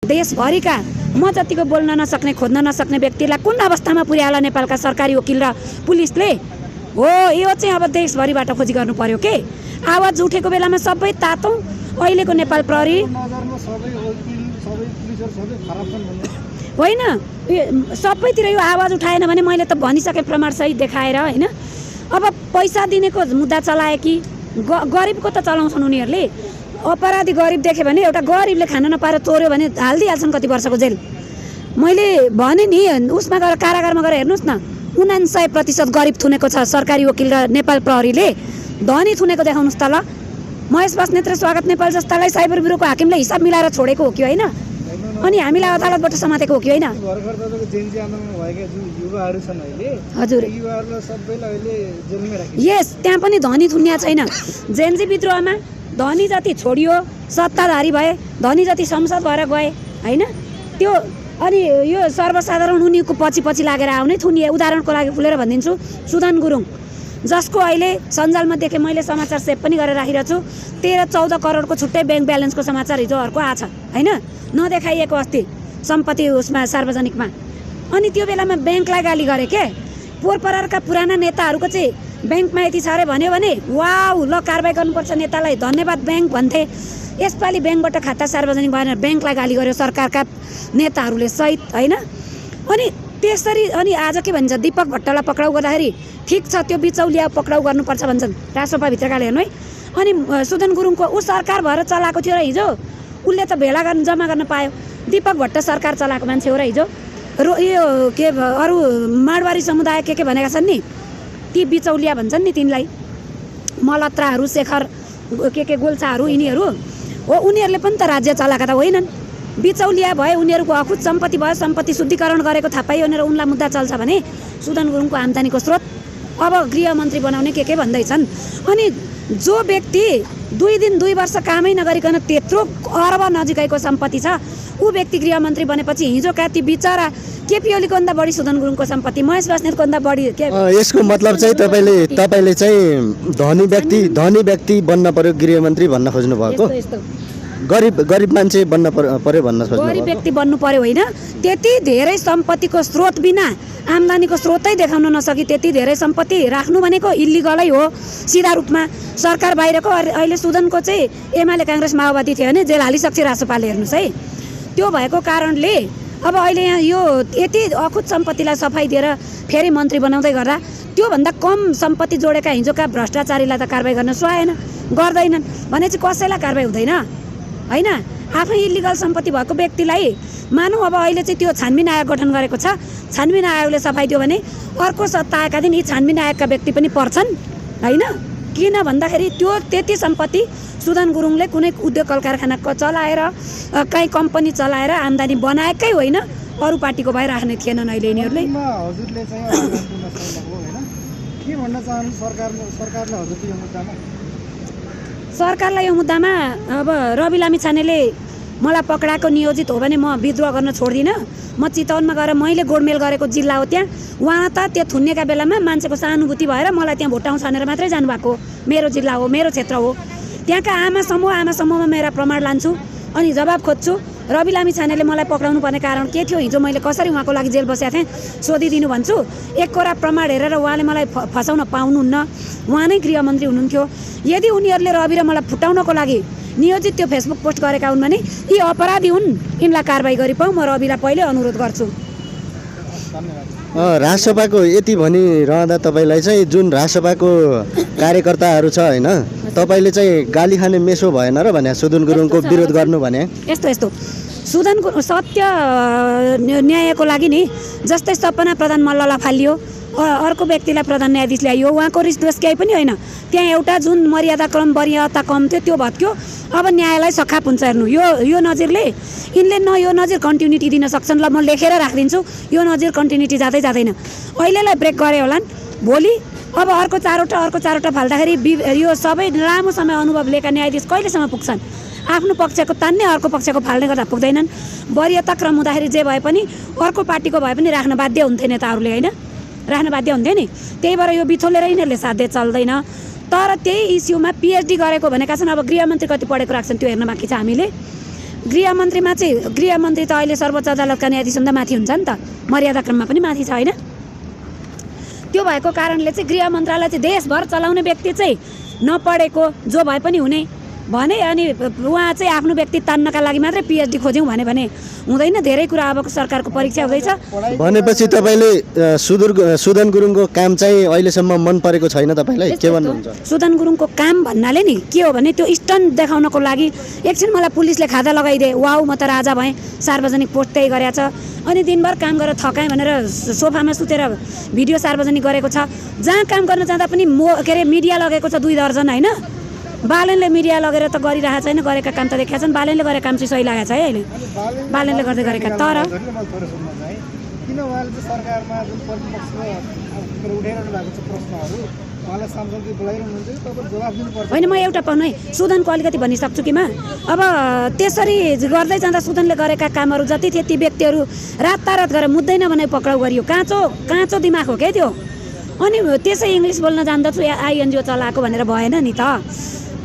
देशभरिका म जतिको बोल्न नसक्ने खोज्न नसक्ने व्यक्तिलाई कुन अवस्थामा पुर्याला नेपालका सरकारी वकिल र पुलिसले हो यो चाहिँ अब देशभरिबाट खोजी गर्नु पर्यो के आवाज उठेको बेलामा सबै तातौँ अहिलेको नेपाल प्रहरी होइन सबैतिर यो आवाज उठाएन भने मैले त भनिसकेँ प्रमाणसहित देखाएर होइन अब पैसा दिनेको मुद्दा चलाए कि गरिबको त चलाउँछन् उनीहरूले अपराधी गरिब देख्यो भने एउटा गरिबले खान नपाएर चोर्यो भने हालिदिइहाल्छन् कति वर्षको जेल मैले भने नि उसमा गएर कारागारमा गएर हेर्नुहोस् न 99% गरिब थुनेको छ सरकारी वकिल र नेपाल प्रहरीले धनी थुनेको देखाउनुहोस् त ल महेश बस्नेत र स्वागत नेपाल जस्तालाई साइबर ब्युरोको हाकिमले हिसाब मिलाएर छोडेको हो कि होइन अनि हामीलाई अदालतबाट समातेको हो कि होइन हजुर यस त्यहाँ पनि धनी थुन्या छैन जेन्जी विद्रोहमा धनी जति छोडियो सत्ताधारी भए धनी जति संसद भएर गए होइन त्यो अनि यो सर्वसाधारण उनीको पछि लागेर आउने थुनिए उदाहरणको लागि फुलेर भनिदिन्छु सुदन गुरुङ जसको अहिले सञ्जालमा देखेँ मैले समाचार सेभ पनि गरेर राखिरहेको छु 13-14 करोडको छुट्टै ब्याङ्क ब्यालेन्सको समाचार हिजोहरूको आछ होइन नदेखाइएको अस्ति सम्पत्ति उसमा सार्वजनिकमा अनि त्यो बेलामा ब्याङ्कलाई गाली गरे के पोरपरारका पुराना नेताहरूको चाहिँ ब्याङ्कमा यति साह्रै भन्यो भने वाउ ल कारबाही गर्नुपर्छ नेतालाई धन्यवाद ब्याङ्क भन्थे यसपालि ब्याङ्कबाट खाता सार्वजनिक भएन ब्याङ्कलाई गाली गर्यो सरकारका नेताहरूले सहित होइन अनि त्यसरी अनि आज के भन्छ दीपक भट्टलाई पक्राउ गर्दाखेरि ठिक छ त्यो बिचौलिया पक्राउ गर्नुपर्छ भन्छन् राष्ट्रपाभित्रकाले हेर्नु है अनि सुदन गुरुङको ऊ सरकार भएर चलाएको थियो र हिजो उसले त भेला गर्न जम्मा गर्न पायो दीपक भट्ट सरकार चलाएको मान्छे हो र हिजो यो के अरू माडवारी समुदाय के भनेका छन् नि ती बिचौलिया भन्छन् नि तिनलाई मलत्राहरू शेखर के गोल्छाहरू यिनीहरू हो उनीहरूले पनि त राज्य चलाएका त होइनन् बिचौलिया भए उनीहरूको अखुत सम्पत्ति भयो सम्पत्ति शुद्धिकरण गरेको थाहा पाइयो भनेर उनलाई मुद्दा चल्छ भने सुदन गुरुङको आम्दानीको स्रोत अब गृहमन्त्री बनाउने के भन्दैछन् अनि जो व्यक्ति 2 दिन 2 वर्ष कामै नगरिकन त्यत्रो अर्ब नजिकैको सम्पत्ति छ ऊ व्यक्ति गृहमन्त्री बनेपछि हिजोका ती बिचरा केपी ओलीको भन्दा बढी सुदन गुरुङको सम्पत्ति महेश बस्नेतको भन्दा बढी यसको मतलब चाहिँ तपाईले चाहिँ धनी व्यक्ति बन्न पर्यो गृहमन्त्री भन्न खोज्नु भएको गरिब मान्छे बन्न पर्यो भन्न खोज्नु गरिब व्यक्ति बन्नु पर्यो होइन त्यति धेरै सम्पत्तिको स्रोत बिना आम्दानीको स्रोतै देखाउन नसकी त्यति धेरै सम्पत्ति राख्नु भनेको इल्लिगलै हो सिधा रूपमा सरकार बाहिरको अहिले सुदनको चाहिँ एमाले काङ्ग्रेस माओवादी थियो भने जेल हालिसक्छ रासोपाले हेर्नुहोस् है त्यो भएको कारणले अब अहिले यहाँ यो यति अखुत सम्पत्तिलाई सफाई दिएर फेरि मन्त्री बनाउँदै गर्दा त्योभन्दा कम सम्पत्ति जोडेका हिजोका भ्रष्टाचारीलाई त कारबाही गर्न सुहाएन गर्दैनन् भने चाहिँ कसैलाई कारबाही हुँदैन होइन आफै इलिगल सम्पत्ति भएको व्यक्तिलाई मानौँ अब अहिले चाहिँ त्यो छानबिन आयोग गठन गरेको छ छानबिन आयोगले सफाई दियो भने अर्को सत्ता आएका दिन यी छानबिन आयोगका व्यक्ति पनि पर्छन् होइन किन भन्दाखेरि त्यो त्यति सम्पत्ति सुदन गुरुङले कुनै उद्योग कल कारखाना चलाएर कहीँ कम्पनी चलाएर आम्दानी बनाएकै होइन अरू पार्टीको भए राख्ने थिएनन् अहिले यिनीहरूले सरकारलाई यो मुद्दामा अब रवि लामिछानेले मलाई पक्राएको नियोजित हो भने म विद्रोह गर्न छोड्दिनँ म चितवनमा गएर मैले गोडमेल गरेको जिल्ला हो त्यहाँ उहाँ त त्यो थुन्नेका बेलामा मान्छेको सहानुभूति भएर मलाई त्यहाँ भोट आउँछ भनेर मात्रै जानुभएको मेरो जिल्ला हो मेरो क्षेत्र हो त्यहाँका आमा समूहमा मेरा प्रमाण लान्छु अनि जवाब खोज्छु रवि लामिछानेले मलाई पक्राउनु पर्ने कारण के थियो हिजो मैले कसरी उहाँको लागि जेल बसेको थिएँ सोधिदिनु भन्छु एक कोरा प्रमाण हेरेर उहाँले मलाई फसाउन पाउनुहुन्न उहाँ नै गृहमन्त्री हुनुहुन्थ्यो यदि उनीहरूले रवि र मलाई फुटाउनको लागि नियोजित त्यो फेसबुक पोस्ट गरेका हुन् भने यी अपराधी हुन् यिनलाई कारबाही गरिपाउँ म रविलाई पहिले अनुरोध गर्छु राजसभाको यति भनिरहँदा तपाईँलाई चाहिँ जुन राजसभाको कार्यकर्ताहरू छ होइन तपाईँले चाहिँ गाली खाने मेसो भएन र भने सुदन गुरुङको विरोध गर्नु भने यस्तो सुदन गुरुङ सत्य न्यायको लागि नि जस्तै सपना प्रधान मल्ललाई फालियो अर्को व्यक्तिलाई प्रधान न्यायाधीश ल्याइयो उहाँको रिस दोष केही पनि होइन त्यहाँ एउटा जुन मर्यादा क्रम वरियता कम थियो त्यो भत्क्यो अब न्यायलाई सखाप हुन्छ हेर्नु यो नजिरले यिनले न यो नजिर कन्टिन्युटी दिन सक्छन् ल म लेखेर राखिदिन्छु यो नजिर कन्टिन्युटी जाँदैन अहिलेलाई ब्रेक गरे होलान् भोलि अब अर्को चारवटा फाल्दाखेरि यो सबै लामो समय अनुभव लिएका न्यायाधीश कहिलेसम्म पुग्छन् आफ्नो पक्षको तान्ने अर्को पक्षको फाल्ने गर्दा पुग्दैनन् वरियता क्रम हुँदाखेरि जे भए पनि अर्को पार्टीको भए पनि राख्न बाध्य हुन्थे नेताहरूले होइन राख्न बाध्य हुन्थ्यो नि त्यही भएर यो बिछोलेर यिनीहरूले साध्य चल्दैन तर त्यही इस्युमा पिएचडी गरेको भनेका छन् अब गृहमन्त्री कति पढेको राख्छन् त्यो हेर्न बाँकी छ हामीले गृहमन्त्रीमा चाहिँ गृहमन्त्री त अहिले सर्वोच्च अदालतका न्यायाधीशभन्दा माथि हुन्छ नि त, मर्यादा क्रममा पनि माथि छ होइन। त्यो भएको कारणले चाहिँ गृह मन्त्रालय चाहिँ देशभर चलाउने व्यक्ति चाहिँ नपढेको जो भए पनि हुने भने, अनि उहाँ चाहिँ आफ्नो व्यक्ति तान्नका लागि मात्रै पिएचडी खोज्यौँ भने हुँदैन। धेरै कुरा अबको सरकारको परीक्षा हुँदैछ। भनेपछि तपाईँले सुदन गुरुङको काम चाहिँ अहिलेसम्म मन परेको छैन तपाईँलाई, के भन्नुहुन्छ? सुदन गुरुङको काम भन्नाले नि के हो भने त्यो स्टन्ट देखाउनको लागि एकछिन मलाई पुलिसले खादा लगाइदिए, वाउ म त राजा भएँ, सार्वजनिक पोस्ट त्यही गरेको छ, अनि दिनभर काम गरेर थकाएँ भनेर सोफामा सुतेर भिडियो सार्वजनिक गरेको छ। जहाँ काम गर्न जाँदा पनि मिडिया लगेको छ 2 दर्जन होइन। बालनले मिडिया लगेर त गरिरहेको छैन, गरेका काम त देखाएको छन्। बालनले गरेका काम चाहिँ सही लागेको छ है अहिले, बालनले गर्दै गरेका। तर किन उहाँले चाहिँ सरकारमा जुन प्रतिपक्षमा उठाइरहनु भएको छ प्रश्नहरू उहाँलाई सांसदले बोलाइरहनुहुन्छ, तपाईँ जवाफ दिनुपर्छ। होइन, म एउटा पनि सुदनको अलिकति भनिसक्छु कि अब त्यसरी गर्दै जाँदा सुदनले गरेका कामहरू जति थिए ती व्यक्तिहरू रातारात गरेर मुद्दै नबनाई पक्राउ गरियो। काँचो दिमाग हो क्या त्यो। अनि त्यसै इङ्ग्लिस बोल्न जान्दछु आइएनजिओ चलाएको भनेर भएन नि त।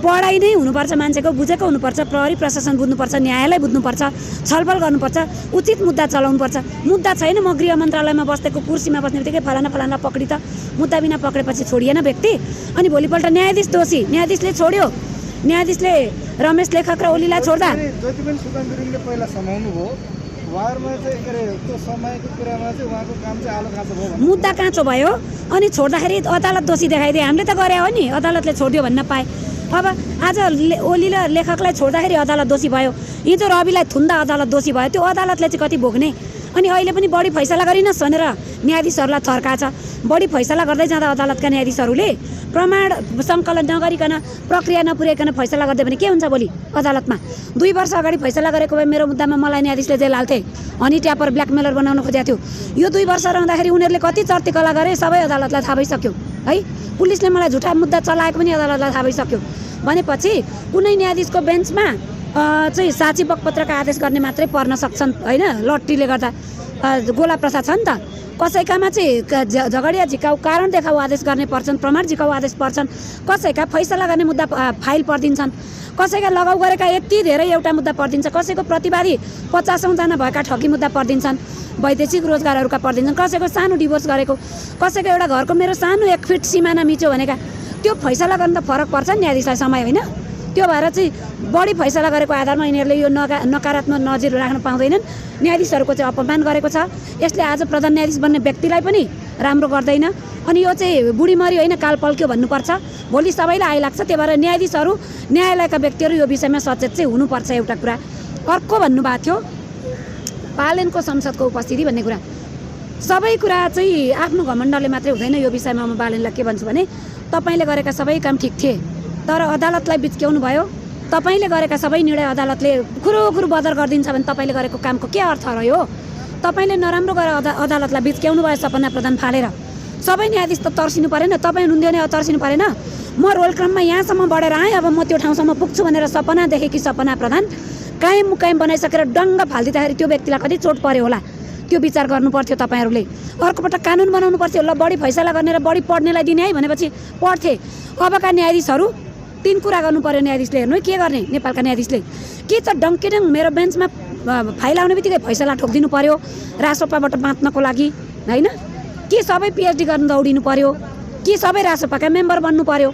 पढाइ नै हुनुपर्छ, मान्छेको बुझेको हुनुपर्छ, प्रहरी प्रशासन बुझ्नुपर्छ, न्यायालय बुझ्नुपर्छ, छलफल गर्नुपर्छ, उचित मुद्दा चलाउनुपर्छ। मुद्दा छैन, म गृह मन्त्रालयमा बसेको कुर्सीमा बस्ने बित्तिकै फलाना पक्डी त मुद्दा बिना पक्रेपछि छोडिएन व्यक्ति। अनि भोलिपल्ट न्यायाधीश दोषी, न्यायाधीशले छोड्यो, न्यायाधीशले रमेश लेखक र ओलीलाई छोड्दा जति पनि सुदन गुरुङले पहिला समाउनु भयो उहाँहरूमा चाहिँ के अरे त्यो समयको कुरामा चाहिँ उहाँको काम चाहिँ आलो खाँचो भयो, मुद्दा काँचो भयो। अनि छोड्दाखेरि अदालत दोषी देखाइदिए, हामीले त गरे हो नि, अदालतले छोडिदियो भन्न पाए। अब आज ओली र लेखकलाई छोड्दाखेरि अदालत दोषी भयो, हिजो रविलाई थुन्दा अदालत दोषी भयो। त्यो अदालतले चाहिँ कति भोग्ने। अनि अहिले पनि बढी फैसला गरिनस् भनेर न्यायाधीशहरूलाई थर्का छ। बढी फैसला गर्दै जाँदा अदालतका न्यायाधीशहरूले प्रमाण सङ्कलन नगरिकन, प्रक्रिया नपुर्याइकन फैसला गर्दै भने के हुन्छ भोलि अदालतमा? 2 वर्ष अगाडि फैसला गरेको भए मेरो मुद्दामा मलाई न्यायाधीशले जेल हाल्थे, हनी ट्यापर ब्ल्याकमेलर बनाउन खोजेको थियो। यो 2 वर्ष रहँदाखेरि उनीहरूले कति चर्तीकला गरे सबै अदालतलाई थाहा भइसक्यो है। पुलिसले मलाई झुटा मुद्दा चलाएको पनि अदालतलाई थाहा भइसक्यो भनेपछि कुनै न्यायाधीशको बेन्चमा चाहिँ साक्षी बकपत्रका आदेश गर्ने मात्रै पर्न सक्छन् होइन। लट्टीले गर्दा गोला प्रसाद छ नि त। कसैकामा चाहिँ झगडिया झिकाउ कारण देखाउ आदेश गर्ने पर्छन्, प्रमाण झिकाउ आदेश पर्छन्। कसैका फैसला गर्ने मुद्दा फाइल परिदिन्छन्, कसैका लगाउ गरेका यति धेरै एउटा मुद्दा परिदिन्छ, कसैको प्रतिवादी 50औं जना भएका ठगी मुद्दा परिदिन्छन्, वैदेशिक रोजगारहरूका परिदिन्छन्, कसैको सानो डिभोर्स गरेको, कसैको एउटा घरको मेरो सानो 1 फिट सिमाना मिच्यो भनेका। त्यो फैसला गर्न त फरक पर्छ नि न्यायाधीशलाई समय होइन। त्यो भएर चाहिँ बढी फैसला गरेको आधारमा यिनीहरूले यो नकारात्मक नजिर राख्न पाउँदैनन्। न्यायाधीशहरूको चाहिँ अपमान गरेको छ। यसले आज प्रधान न्यायाधीश बन्ने व्यक्तिलाई पनि राम्रो गर्दैन। अनि यो चाहिँ बुढीमरी होइन काल पल्क्यो भन्नुपर्छ, भोलि सबैलाई आइलाग्छ। त्यही भएर न्यायाधीशहरू, न्यायालयका व्यक्तिहरू यो विषयमा सचेत चाहिँ हुनुपर्छ। एउटा कुरा अर्को भन्नुभएको थियो पालनको संसदको उपस्थिति भन्ने कुरा। सबै कुरा चाहिँ आफ्नो घमण्डले मात्रै हुँदैन। यो विषयमा म बालनलाई के भन्छु भने तपाईँले गरेका सबै काम ठिक थिए, तर अदालतलाई बिच्क्याउनु भयो। तपाईँले गरेका सबै निर्णय अदालतले खुरुखुरु बदर गरिदिन्छ भने तपाईँले गरेको कामको के अर्थ रह्यो? तपाईँले नराम्रो गरेर अदालतलाई बिच्क्याउनु भयो सपना प्रधान फालेर। सबै न्यायाधीश त तर्सिनु परेन, तपाईँ हुनुहुन्थ्यो भने तर्सिनु परेन। म रोल क्रममा यहाँसम्म बढेर आएँ, अब म त्यो ठाउँसम्म पुग्छु भनेर सपना देखेकी सपना प्रधान कायम मुकायम बनाइसकेर डङ्ग फालिदिँदाखेरि त्यो व्यक्तिलाई कति चोट पर्यो होला, त्यो विचार गर्नु पर्थ्यो तपाईँहरूले। अर्कोपटक कानुन बनाउनु पर्थ्यो, ल बढी फैसला गर्ने र बढी पढ्नेलाई दिने है भनेपछि पढ्थे। अबका न्यायाधीशहरू 3 कुरा गर्नु पर्यो न्यायाधीशले। हेर्नु के गर्ने नेपालका न्यायाधीशले के छ डङ्केडङ मेरो बेन्चमा फाइल आउने बित्तिकै फैसला ठोकिदिनु पर्यो रासोपाबाट बाँच्नको लागि होइन? के सबै पिएचडी गर्न दौडिनु पर्यो? के सबै रासोपाका मेम्बर बन्नु पर्यो?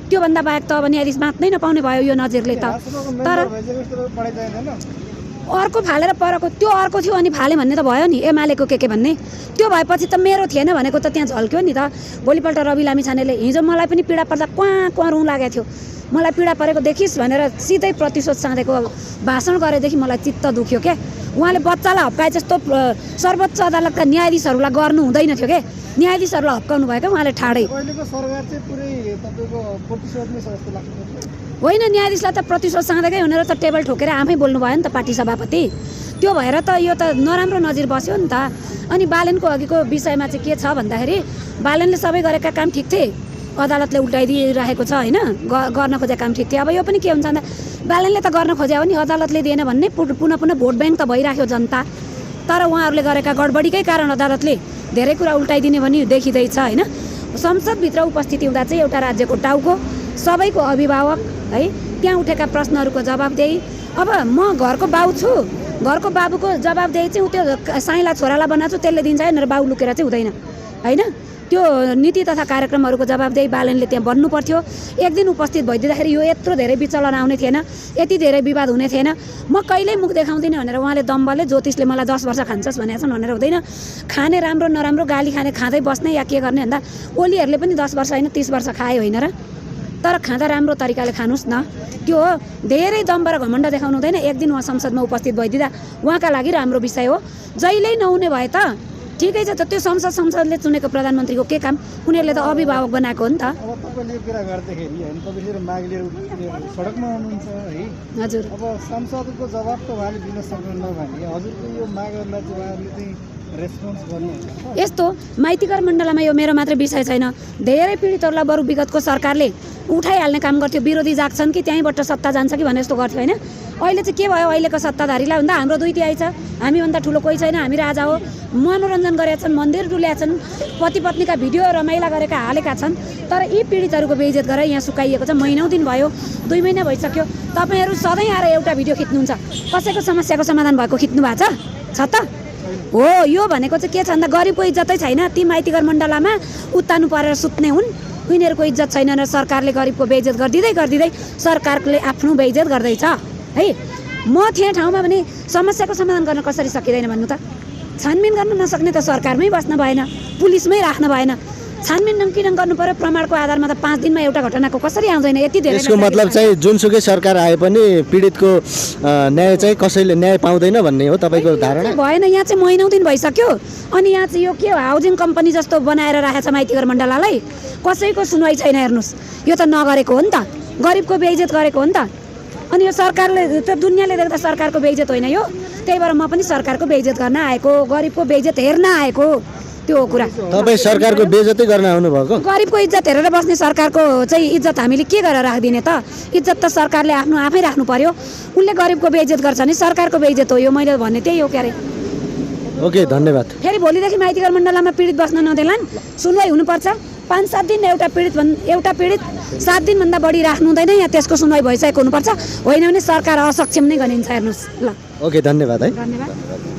त्योभन्दा बाहेक त अब न्यायाधीश बाँच्नै नपाउने भयो यो नजिरले त। तर अर्को फालेर परको त्यो अर्को थियो अनि फाले भन्ने त भयो नि, एमालेको के भन्ने। त्यो भएपछि त मेरो थिएन भनेको त त्यहाँ झल्क्यो नि त। भोलिपल्ट रवि लामिछानेले हिजो मलाई पनि पीडा पर्दा क्वाँ रुँ लागेको थियो। मलाई पीडा परेको देखिस् भनेर सिधै प्रतिशोध साँधेको भाषण गरेदेखि मलाई चित्त दुख्यो क्या। उहाँले बच्चालाई हप्काए जस्तो सर्वोच्च अदालतका न्यायाधीशहरूलाई गर्नु हुँदैन थियो क्या। न्यायाधीशहरूलाई हप्काउनु भयो क्या उहाँले ठाडै। होइन न्यायाधीशलाई त प्रतिशोध साँधेकै हुनेर त टेबल ठोकेर आफै बोल्नु भयो नि त पार्टी सभापति। त्यो भएर त यो त नराम्रो नजिर बस्यो नि त। अनि बालनको अघिको विषयमा चाहिँ के छ भन्दाखेरि बालनले सबै गरेका काम ठिक थिए, अदालतले उल्टाइदिइरहेको छ होइन। गर्न खोजेको काम ठिक थियो। अब यो पनि के हुन्छ भन्दा बालनले त गर्न खोज्यो भने अदालतले दिएन भन्ने पुनः भोट ब्याङ्क त भइराख्यो जनता। तर उहाँहरूले गरेका गडबडीकै कारण अदालतले धेरै कुरा उल्टाइदिने पनि देखिँदैछ होइन। संसदभित्र उपस्थिति हुँदा चाहिँ एउटा राज्यको टाउको, सबैको अभिभावक है, त्यहाँ उठेका प्रश्नहरूको जवाफदेही अब म घरको बाउ छु, घरको बाबुको जवाबदेही चाहिँ त्यो साइला छोरालाई बनाएको छु त्यसले दिन्छ भनेर बाउ लुकेर चाहिँ हुँदैन होइन। त्यो नीति तथा कार्यक्रमहरूको जवाबदेही बालनले त्यहाँ बन्नु पर्थ्यो। एक दिन उपस्थित भइदिँदाखेरि यो यत्रो धेरै विचलन आउने थिएन, यति धेरै विवाद हुने थिएन। म कहिल्यै मुख देखाउँदिनँ भनेर उहाँले दम्बलले ज्योतिषले मलाई 10 वर्ष खान्छस् भनेको छन् भनेर हुँदैन। खाने राम्रो नराम्रो गाली खाने खाँदै बस्ने या के गर्ने भन्दा ओलीहरूले पनि 10 वर्ष होइन 30 वर्ष खायो होइन र, तर खाँदा राम्रो तरिकाले खानुहोस् न। त्यो हो, धेरै दम्ब र घमण्ड देखाउनु हुँदैन। एक दिन उहाँ संसदमा उपस्थित भइदिँदा उहाँका लागि राम्रो विषय हो। जहिल्यै नहुने भए त ठिकै छ त, त्यो संसदले चुनेको प्रधानमन्त्रीको के काम, उनीहरूले त अभिभावक बनाएको हो नि त। अब तपाईँले यो कुरा गर्दाखेरि होइन तपाईँले माग लिएर सडकमा आउनुहुन्छ है। हजुर अब सांसदको जवाब त उहाँले दिन सक्नुहुन्न भने हजुरको यो मागहरूलाई चाहिँ उहाँहरूले चाहिँ रेस्पोन्स गर्नुहुन्छ। यस्तो माइतीघर मण्डलमा यो मेरो मात्रै विषय छैन, धेरै पीडितहरूलाई बरु विगतको सरकारले उठाइहाल्ने काम गर्थ्यो। विरोधी जाग्छन् कि त्यहीँबाट सत्ता जान्छ कि भने जस्तो गर्थ्यो होइन। अहिले चाहिँ के भयो, अहिलेको सत्ताधारीलाई भन्दा हाम्रो दुई तिहाई छ, हामीभन्दा ठुलो कोही छैन, हामी राजा हो। मनोरञ्जन गरेका छन्, मन्दिर डुलेका छन्, पति पत्नीका भिडियो रमाइला गरेका हालेका छन्, तर यी पीडितहरूको बेइज्जत गरेर यहाँ सुकाइएको छ। महिनौ दिन भयो, 2 महिना भइसक्यो। तपाईँहरू सधैँ आएर एउटा भिडियो खिच्नुहुन्छ, कसैको समस्याको समाधान भएको खिच्नु भएको छ त? हो, यो भनेको चाहिँ के छ भन्दा गरिबको इज्जतै छैन। ती माइतीघर मण्डलमा उत्तानो परेर सुत्ने हुन्, उनीहरूको इज्जत छैन र सरकारले गरिबको बेइज्जत गरिदिँदै सरकारले आफ्नो बेइज्जत गर्दैछ है। म थिएँ ठाउँमा भने समस्याको समाधान गर्न कसरी सकिँदैन भन्नु त? छानबिन गर्न नसक्ने त सरकारमै बस्न भएन, पुलिसमै राख्न भएन। छानबिन किन गर्नु पर्यो? प्रमाणको आधारमा त 5 दिनमा एउटा घटनाको कसरी आउँदैन? यति धेरै यसको मतलब चाहिँ जुनसुकै सरकार आए पनि पीडितको न्याय चाहिँ कसैले न्याय पाउँदैन भन्ने हो तपाईँको धारणा? भएन, यहाँ चाहिँ महिनौ दिन भइसक्यो। अनि यहाँ चाहिँ यो के हो, हाउसिङ कम्पनी जस्तो बनाएर राखेको छ माइतीघर मण्डललाई। कसैको सुनवाई छैन। हेर्नुहोस्, यो त नगरेको हो नि त, गरिबको बेइज्जत गरेको हो नि त। अनि यो सरकारले त दुनियाँले देख्दा सरकारको बेइज्जत होइन यो, त्यही भएर म पनि सरकारको बेइज्जत गर्न आएको, गरिबको बेइज्जत हेर्न आएको, त्यो हो कुरा। तपाईँ सरकारको बेइज्जतै गर्न आउनुभएको? गरिबको इज्जत हेरेर बस्ने सरकारको चाहिँ इज्जत हामीले के गरेर राखिदिने त? इज्जत त सरकारले आफ्नो आफै राख्नु पर्यो। उनले गरिबको बेइज्जत गर्छ नि, सरकारको बेइज्जत हो यो। मैले भन्ने त्यही हो क्यारे। ओके, धन्यवाद। फेरि भोलिदेखि माइतीघर मण्डलमा पीडित बस्न नदेलान्, सुनवाई हुनुपर्छ। 5-7 दिन एउटा पीडित 7 दिनभन्दा बढी राख्नु हुँदैन, यहाँ त्यसको सुनवाई भइसकेको हुनुपर्छ। होइन भने सरकार असक्षम नै गनिन्छ। हेर्नुहोस् ल। ओके, धन्यवाद है। धन्यवाद।